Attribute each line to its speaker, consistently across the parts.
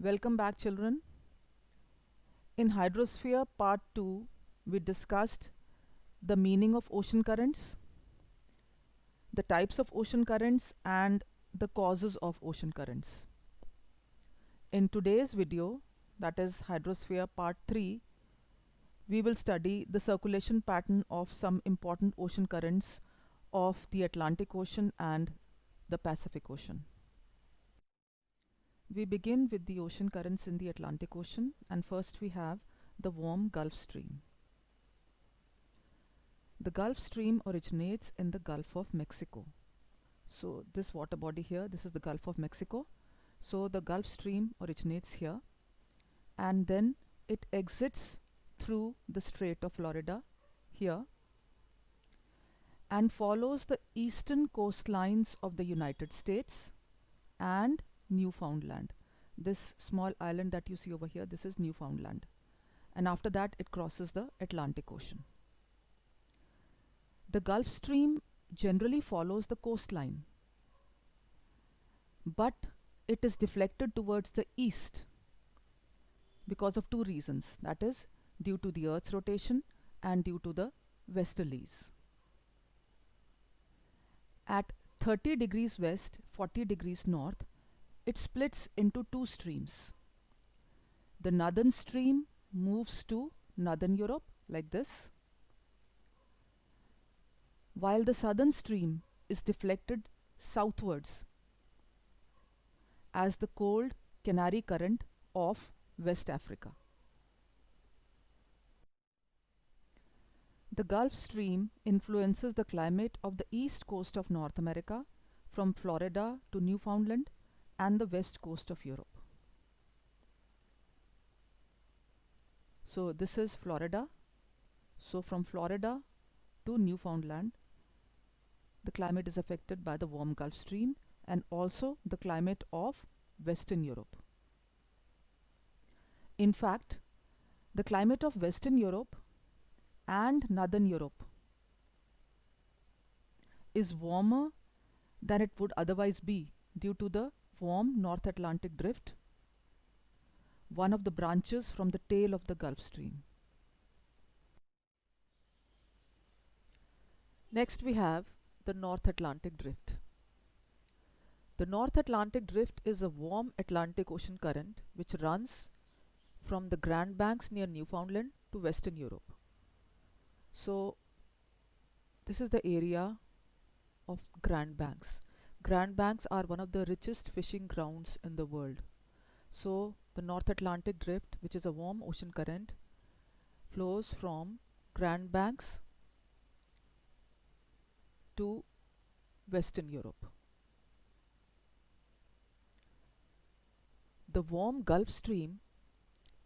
Speaker 1: Welcome back, children. In Hydrosphere Part 2, we discussed the meaning of ocean currents, the types of ocean currents, and the causes of ocean currents. In today's video, that is Hydrosphere Part 3, we will study the circulation pattern of some important ocean currents of the Atlantic Ocean and the Pacific Ocean. We begin with the ocean currents in the Atlantic Ocean, and first we have the warm Gulf Stream. The Gulf Stream originates in the Gulf of Mexico. So this water body here, this is the Gulf of Mexico. So the Gulf Stream originates here, and then it exits through the Strait of Florida here and follows the eastern coastlines of the United States and Newfoundland. This small island that you see over here, this is Newfoundland. And after that, it crosses the Atlantic Ocean. The Gulf Stream generally follows the coastline, but it is deflected towards the east because of two reasons. That is, due to the Earth's rotation and due to the westerlies. At 30 degrees west, 40 degrees north, it splits into two streams. The northern stream moves to northern Europe like this, while the southern stream is deflected southwards as the cold Canary Current of West Africa. The Gulf Stream influences the climate of the east coast of North America from Florida to Newfoundland and the west coast of Europe. So this is Florida. So from Florida to Newfoundland, the climate is affected by the warm Gulf Stream and also the climate of Western Europe. In fact, the climate of Western Europe and Northern Europe is warmer than it would otherwise be due to the warm North Atlantic Drift, one of the branches from the tail of the Gulf Stream. Next we have the North Atlantic Drift. The North Atlantic Drift is a warm Atlantic Ocean current which runs from the Grand Banks near Newfoundland to Western Europe. So this is the area of Grand Banks. Grand Banks are one of the richest fishing grounds in the world. So the North Atlantic Drift, which is a warm ocean current, flows from Grand Banks to Western Europe. The warm Gulf Stream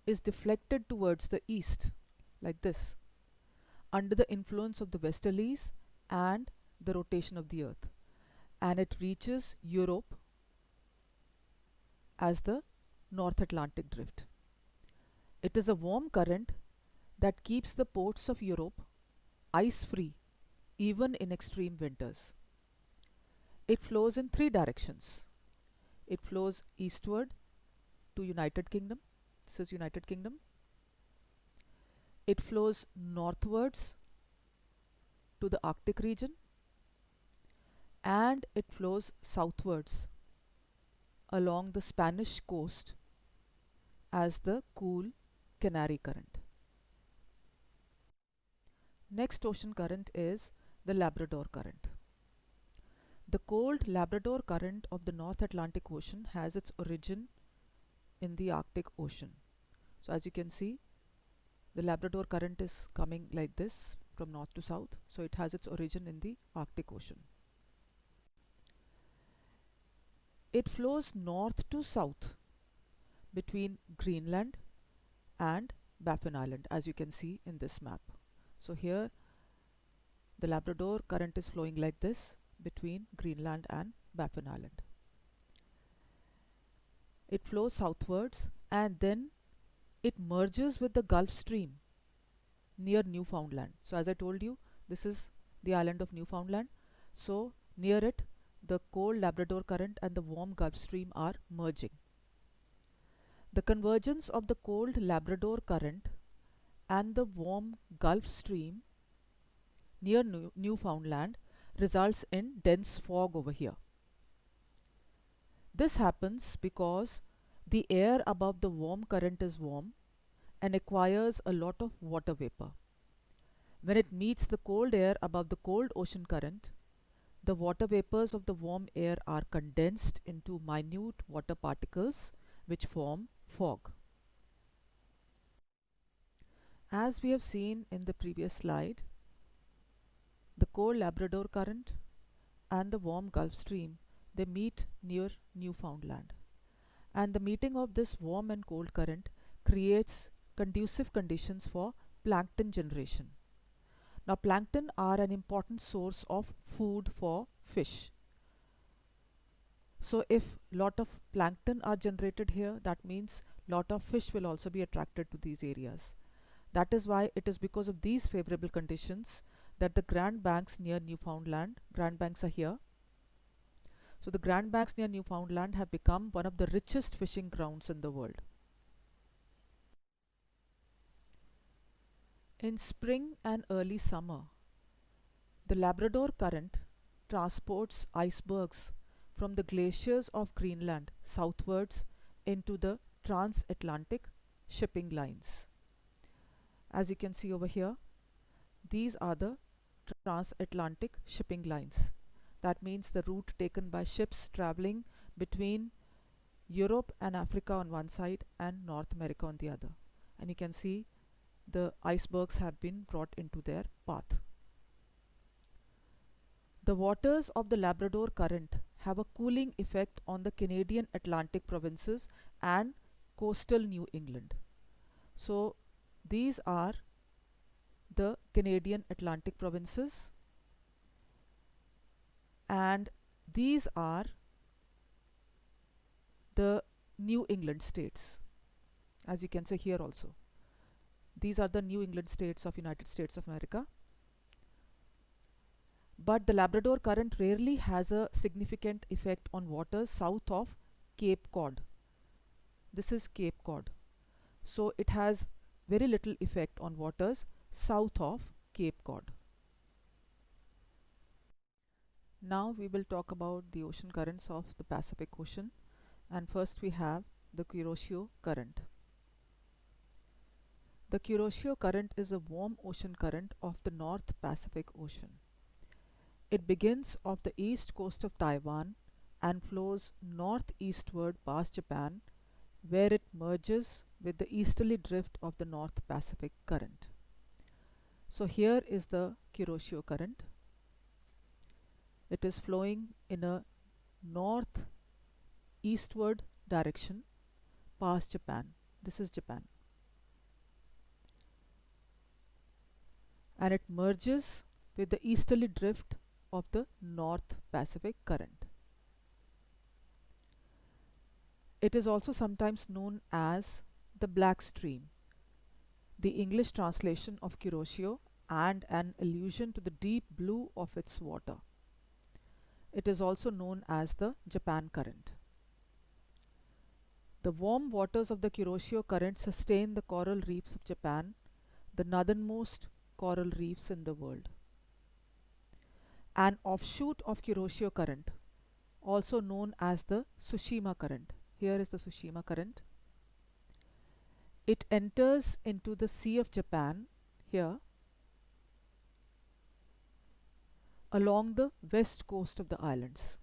Speaker 1: is deflected towards the east like this, under the influence of the westerlies and the rotation of the earth, and it reaches Europe as the North Atlantic Drift. It is a warm current that keeps the ports of Europe ice free even in extreme winters. It flows in three directions. It flows eastward to United Kingdom. This is United Kingdom. It flows northwards to the Arctic region, and it flows southwards along the Spanish coast as the cool Canary Current. Next ocean current is the Labrador Current. The cold Labrador Current of the North Atlantic Ocean has its origin in the Arctic Ocean. So as you can see, the Labrador Current is coming like this from north to south. So it has its origin in the Arctic Ocean. It flows north to south between Greenland and Baffin Island, as you can see in this map. So here the Labrador Current is flowing like this between Greenland and Baffin Island. It flows southwards and then it merges with the Gulf Stream near Newfoundland. So as I told you, this is the island of Newfoundland. So near it, the cold Labrador Current and the warm Gulf Stream are merging. The convergence of the cold Labrador Current and the warm Gulf Stream near Newfoundland results in dense fog over here. This happens because the air above the warm current is warm and acquires a lot of water vapor. When it meets the cold air above the cold ocean current, the water vapors of the warm air are condensed into minute water particles which form fog. As we have seen in the previous slide, the cold Labrador Current and the warm Gulf Stream, they meet near Newfoundland. And the meeting of this warm and cold current creates conducive conditions for plankton generation. Now, plankton are an important source of food for fish. So if lot of plankton are generated here, that means lot of fish will also be attracted to these areas. That is why it is because of these favorable conditions that the Grand Banks near Newfoundland, Grand Banks are here. So the Grand Banks near Newfoundland have become one of the richest fishing grounds in the world. In spring and early summer, the Labrador Current transports icebergs from the glaciers of Greenland southwards into the transatlantic shipping lines. As you can see over here, these are the transatlantic shipping lines. That means the route taken by ships traveling between Europe and Africa on one side and North America on the other. And you can see the icebergs have been brought into their path. The waters of the Labrador Current have a cooling effect on the Canadian Atlantic provinces and coastal New England. So these are the Canadian Atlantic provinces, and these are the New England states, as you can see here also. These are the New England states of United States of America. But the Labrador Current rarely has a significant effect on waters south of Cape Cod. This is Cape Cod. So it has very little effect on waters south of Cape Cod. Now we will talk about the ocean currents of the Pacific Ocean, and first we have the Kuroshio Current. The Kuroshio Current is a warm ocean current of the North Pacific Ocean. It begins off the east coast of Taiwan and flows northeastward past Japan, where it merges with the easterly drift of the North Pacific Current. So here is the Kuroshio Current. It is flowing in a northeastward direction past Japan. This is Japan. And it merges with the easterly drift of the North Pacific Current. It is also sometimes known as the Black Stream, the English translation of Kuroshio and an allusion to the deep blue of its water. It is also known as the Japan Current. The warm waters of the Kuroshio Current sustain the coral reefs of Japan, the northernmost coral reefs in the world. An offshoot of Kuroshio Current, also known as the Tsushima Current. Here is the Tsushima Current. It enters into the Sea of Japan here along the west coast of the islands.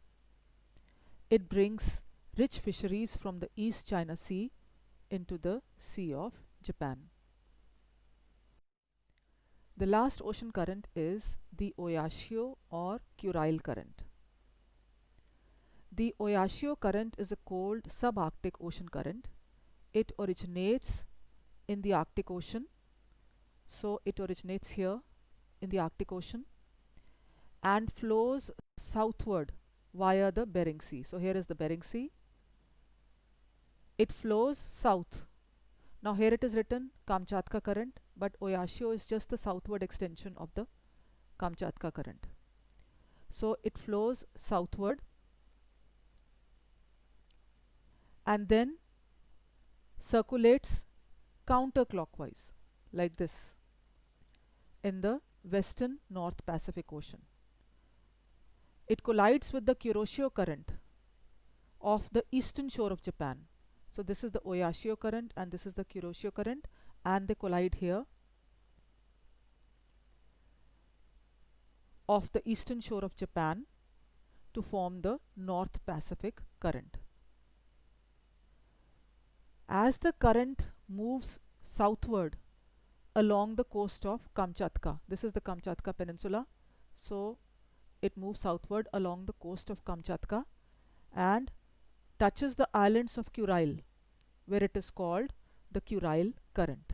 Speaker 1: It brings rich fisheries from the East China Sea into the Sea of Japan. The last ocean current is the Oyashio or Kurile Current. The Oyashio Current is a cold subarctic ocean current. It originates in the Arctic Ocean. So it originates here in the Arctic Ocean and flows southward via the Bering Sea. So here is the Bering Sea. It flows south. Now here it is written Kamchatka Current, but Oyashio is just the southward extension of the Kamchatka Current. So it flows southward and then circulates counterclockwise like this in the western North Pacific Ocean. It collides with the Kuroshio current of the eastern shore of Japan. So this is the Oyashio current and this is the Kuroshio current, and they collide here of the eastern shore of Japan to form the North Pacific current. As the current moves southward along the coast of Kamchatka, this is the Kamchatka Peninsula, so it moves southward along the coast of Kamchatka and touches the islands of Kurile, where it is called the Kurile Current.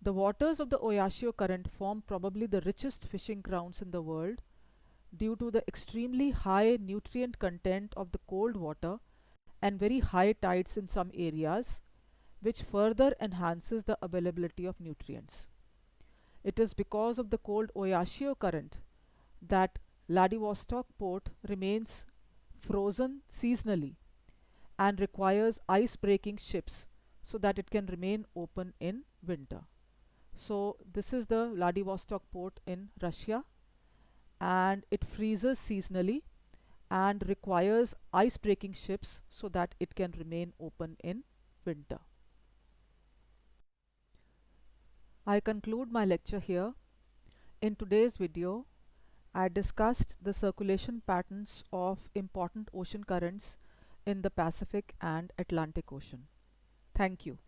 Speaker 1: The waters of the Oyashio Current form probably the richest fishing grounds in the world due to the extremely high nutrient content of the cold water and very high tides in some areas, which further enhances the availability of nutrients. It is because of the cold Oyashio current that Vladivostok port remains frozen seasonally and requires ice breaking ships so that it can remain open in winter. So this is the Vladivostok port in Russia, and it freezes seasonally and requires ice breaking ships so that it can remain open in winter. I conclude my lecture here. In today's video, I discussed the circulation patterns of important ocean currents in the Pacific and Atlantic Ocean. Thank you.